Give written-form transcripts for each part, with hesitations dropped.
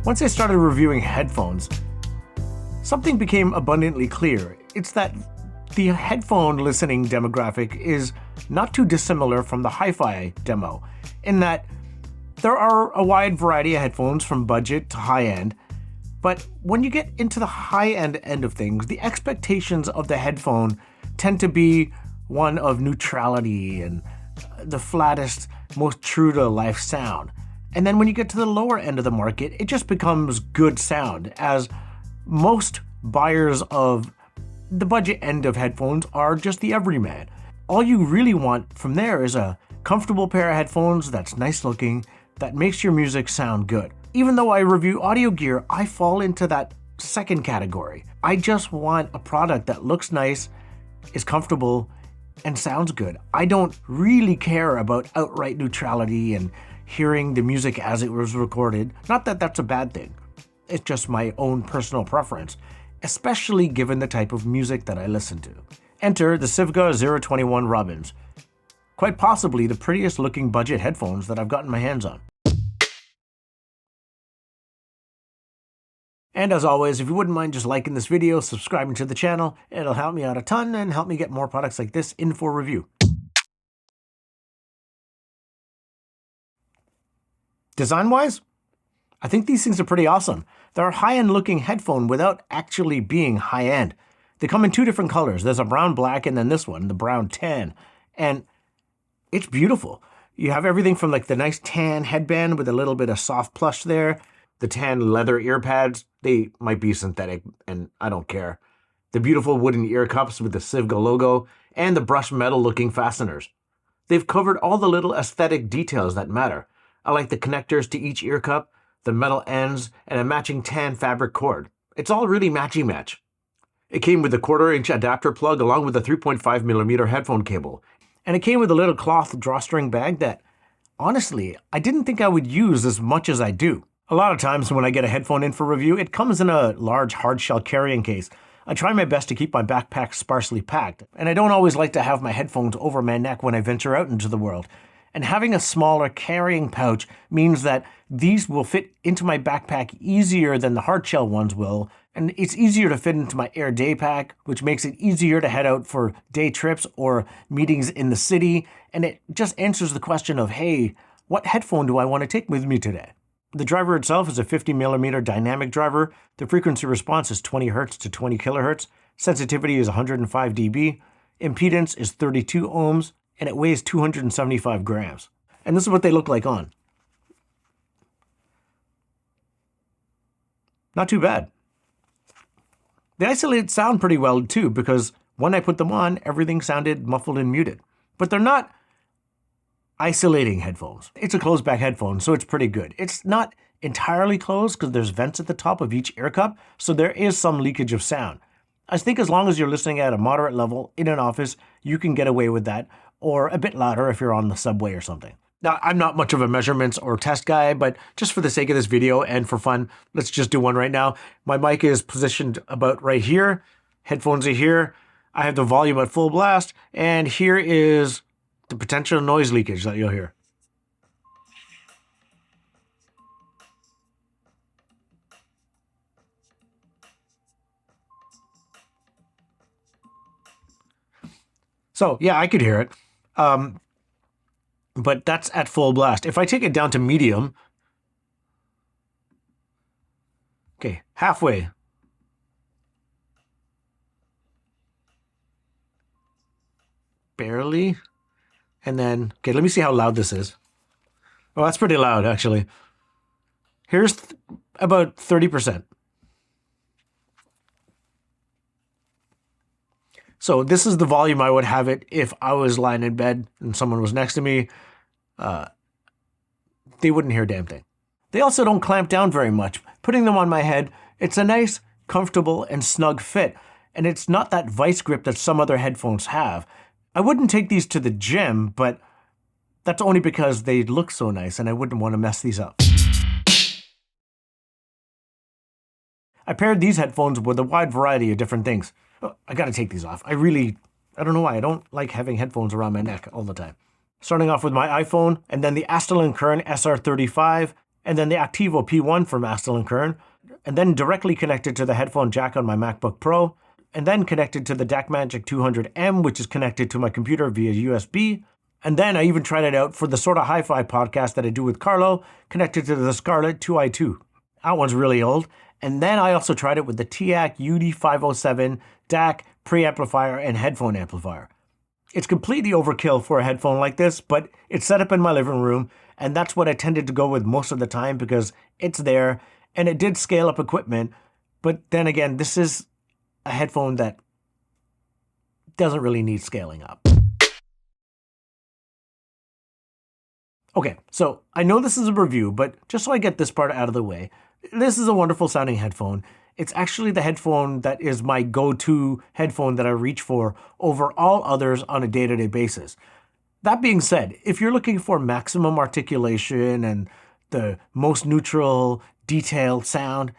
Once I started reviewing headphones, something became abundantly clear. It's that the headphone listening demographic is not too dissimilar from the HIFI demo, in that there are a wide variety of headphones from budget to high-end, but when you get into the high-end end of things, the expectations of the headphone tend to be one of neutrality and the flattest, most true-to-life sound. And then when you get to the lower end of the market, it just becomes good sound, as most buyers of the budget end of headphones are just the everyman. All you really want from there is a comfortable pair of headphones that's nice looking, that makes your music sound good. Even though I review audio gear, I fall into that second category. I just want a product that looks nice, is comfortable, and sounds good. I don't really care about outright neutrality and hearing the music as it was recorded. Not that that's a bad thing. It's just my own personal preference, especially given the type of music that I listen to. Enter the Sivga SV021 Robins. Quite possibly the prettiest looking budget headphones that I've gotten my hands on. And as always, if you wouldn't mind just liking this video, subscribing to the channel, it'll help me out a ton and help me get more products like this in for review. Design-wise, I think these things are pretty awesome. They're a high-end looking headphone without actually being high-end. They come in two different colors. There's a brown black and then this one, the brown tan. And it's beautiful. You have everything from like the nice tan headband with a little bit of soft plush there. The tan leather ear pads, they might be synthetic and I don't care. The beautiful wooden ear cups with the Sivga logo and the brushed metal looking fasteners. They've covered all the little aesthetic details that matter. I like the connectors to each ear cup, the metal ends, and a matching tan fabric cord. It's all really matchy-match. It came with a 1/4-inch adapter plug along with a 3.5mm headphone cable. And it came with a little cloth drawstring bag that, honestly, I didn't think I would use as much as I do. A lot of times when I get a headphone in for review, it comes in a large hardshell carrying case. I try my best to keep my backpack sparsely packed, and I don't always like to have my headphones over my neck when I venture out into the world. And having a smaller carrying pouch means that these will fit into my backpack easier than the hardshell ones will, and it's easier to fit into my Air Day pack, which makes it easier to head out for day trips or meetings in the city, and it just answers the question of, hey, what headphone do I want to take with me today? The driver itself is a 50mm dynamic driver. The frequency response is 20 Hz to 20 kHz. Sensitivity is 105 dB. Impedance is 32 ohms. And it weighs 275 grams. And this is what they look like on. Not too bad. They isolate sound pretty well too, because when I put them on, everything sounded muffled and muted. But they're not isolating headphones. It's a closed back headphone, so it's pretty good. It's not entirely closed because there's vents at the top of each ear cup, so there is some leakage of sound. I think as long as you're listening at a moderate level in an office, you can get away with that, or a bit louder if you're on the subway or something. Now, I'm not much of a measurements or test guy, but just for the sake of this video and for fun, let's just do one right now. My mic is positioned about right here. Headphones are here. I have the volume at full blast, and here is the potential noise leakage that you'll hear. So yeah, I could hear it. But that's at full blast. If I take it down to medium, okay, halfway. Barely. And then, okay, let me see how loud this is. Oh, that's pretty loud, actually. Here's about 30%. So this is the volume I would have it if I was lying in bed and someone was next to me. They wouldn't hear a damn thing. They also don't clamp down very much. Putting them on my head, it's a nice, comfortable, and snug fit. And it's not that vice grip that some other headphones have. I wouldn't take these to the gym, but that's only because they look so nice and I wouldn't want to mess these up. I paired these headphones with a wide variety of different things. Oh, I gotta take these off. I don't know why. I don't like having headphones around my neck all the time. Starting off with my iPhone, and then the Aston Current SR35, and then the Activo P1 from Astle & Kern, and then directly connected to the headphone jack on my MacBook Pro, and then connected to the DAC 200M, which is connected to my computer via USB. And then I even tried it out for the Sorta Hi-Fi podcast that I do with Carlo, connected to the Scarlett 2i2. That one's really old. And then I also tried it with the TIAC UD507 DAC preamplifier and headphone amplifier. It's completely overkill for a headphone like this, but it's set up in my living room, and that's what I tended to go with most of the time because it's there, and it did scale up equipment. But then again, this is a headphone that doesn't really need scaling up. Okay, so I know this is a review, but just so I get this part out of the way, this is a wonderful sounding headphone. It's actually the headphone that is my go-to headphone that I reach for over all others on a day-to-day basis. That being said, if you're looking for maximum articulation and the most neutral, detailed sound,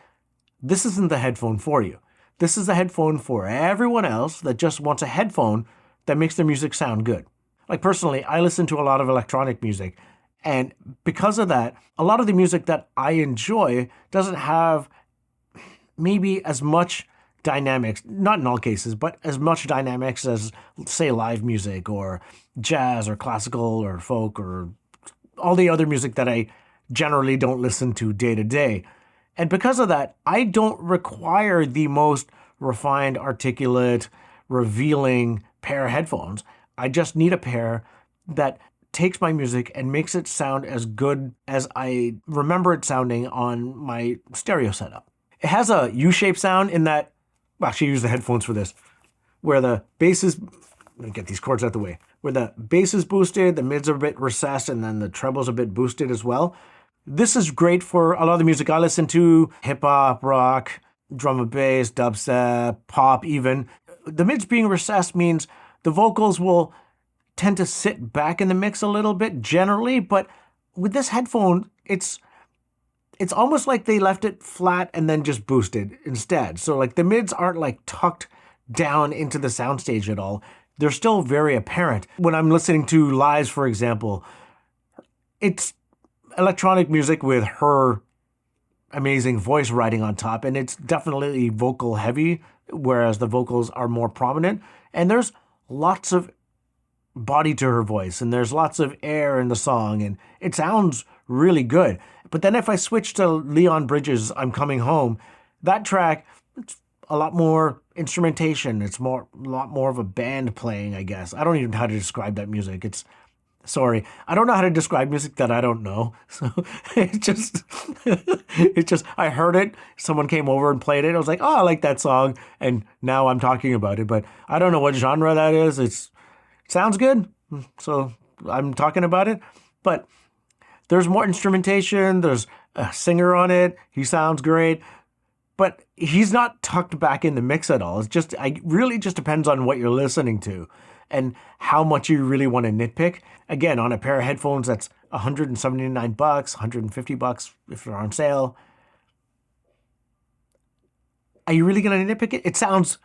this isn't the headphone for you. This is the headphone for everyone else that just wants a headphone that makes their music sound good. Like personally, I listen to a lot of electronic music, and because of that, a lot of the music that I enjoy doesn't have maybe as much dynamics, not in all cases, but as much dynamics as, say, live music or jazz or classical or folk or all the other music that I generally don't listen to day to day. And because of that, I don't require the most refined, articulate, revealing pair of headphones. I just need a pair that takes my music and makes it sound as good as I remember it sounding on my stereo setup. It has a U-shaped sound in that, well, actually use the headphones for this, where the bass is, let me get these cords out the way, where the bass is boosted, the mids are a bit recessed, and then the treble's a bit boosted as well. This is great for a lot of the music I listen to, hip-hop, rock, drum and bass, dubstep, pop even. The mids being recessed means the vocals will tend to sit back in the mix a little bit generally, but with this headphone, it's almost like they left it flat and then just boosted instead. So like the mids aren't like tucked down into the soundstage at all. They're still very apparent. When I'm listening to lives, for example, it's electronic music with her amazing voice riding on top, and it's definitely vocal heavy, whereas the vocals are more prominent. And there's lots of body to her voice, and there's lots of air in the song, and it sounds really good. But then if I switch to Leon Bridges' I'm Coming Home, that track, it's a lot more instrumentation. It's a lot more of a band playing, I guess. I don't even know how to describe that music. I don't know how to describe music that I don't know. So it's just, I heard it. Someone came over and played it. I was like, oh, I like that song. And now I'm talking about it, but I don't know what genre that is. It sounds good. So I'm talking about it, but there's more instrumentation. There's a singer on it. He sounds great, but he's not tucked back in the mix at all. It really just depends on what you're listening to and how much you really want to nitpick. Again, on a pair of headphones that's $179, $150 if they're on sale. Are you really going to nitpick it? It sounds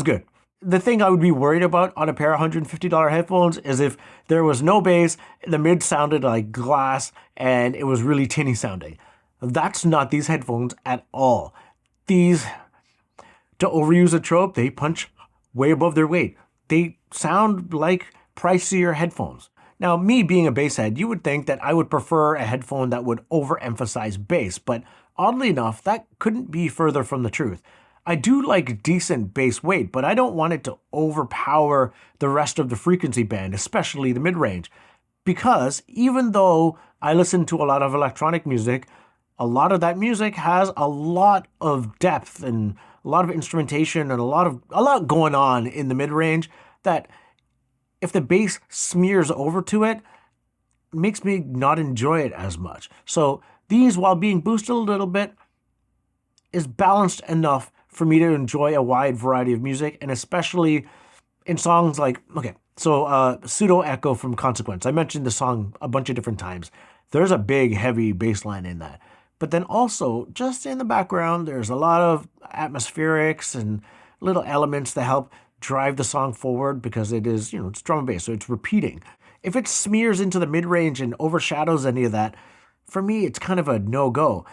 good. The thing I would be worried about on a pair of $150 headphones is if there was no bass, the mid sounded like glass, and it was really tinny sounding. That's not these headphones at all. These, to overuse a trope, they punch way above their weight. They sound like pricier headphones. Now, me being a bass head, you would think that I would prefer a headphone that would overemphasize bass, but oddly enough, that couldn't be further from the truth. I do like decent bass weight, but I don't want it to overpower the rest of the frequency band, especially the mid-range. Because even though I listen to a lot of electronic music, a lot of that music has a lot of depth and a lot of instrumentation and a lot going on in the mid-range that if the bass smears over to it, makes me not enjoy it as much. So these, while being boosted a little bit, is balanced enough for me to enjoy a wide variety of music, and especially in songs like, Pseudo Echo from Consequence. I mentioned the song a bunch of different times. There's a big, heavy bass line in that. But then also, just in the background, there's a lot of atmospherics and little elements that help drive the song forward because it is, it's drum and bass, so it's repeating. If it smears into the mid-range and overshadows any of that, for me, it's kind of a no-go.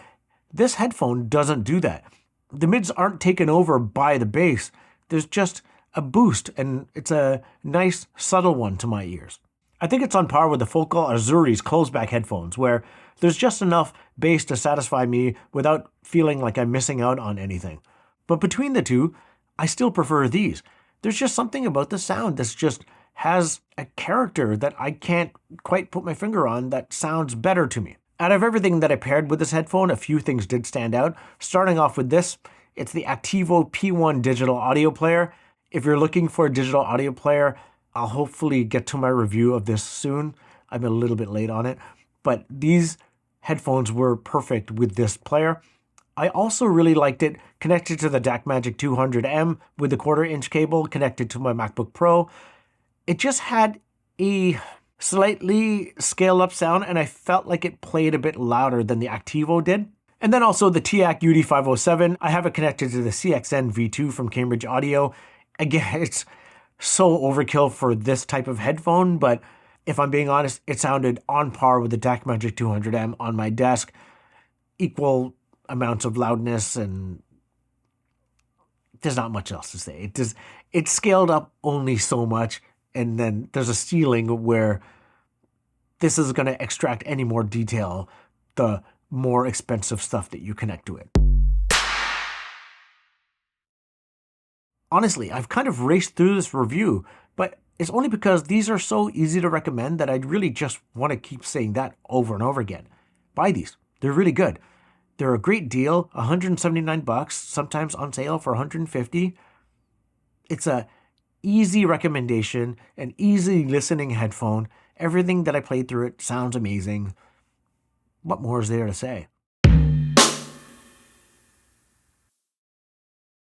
This headphone doesn't do that. The mids aren't taken over by the bass. There's just a boost, and it's a nice, subtle one to my ears. I think it's on par with the Focal Azuri's closed-back headphones, where there's just enough bass to satisfy me without feeling like I'm missing out on anything. But between the two, I still prefer these. There's just something about the sound that's just has a character that I can't quite put my finger on that sounds better to me. Out of everything that I paired with this headphone, a few things did stand out. Starting off with this, it's the Activo P1 digital audio player. If you're looking for a digital audio player, I'll hopefully get to my review of this soon. I'm a little bit late on it, but these headphones were perfect with this player. I also really liked it connected to the DAC Magic 200M with the 1/4-inch cable connected to my MacBook Pro. It just had a slightly scaled up sound, and I felt like it played a bit louder than the Activo did. And then also the TAC UD507. I have it connected to the CXN V2 from Cambridge Audio. Again, it's so overkill for this type of headphone, but if I'm being honest, it sounded on par with the DAC Magic 200M on my desk. Equal amounts of loudness, and there's not much else to say. It's scaled up only so much, and then there's a ceiling where this is going to extract any more detail the more expensive stuff that you connect to it. Honestly, I've kind of raced through this review, but it's only because these are so easy to recommend that I really just want to keep saying that over and over again. Buy these. They're really good. They're a great deal, $179, sometimes on sale for $150. It's a easy recommendation, an easy listening headphone. Everything that I played through it sounds amazing. What more is there to say?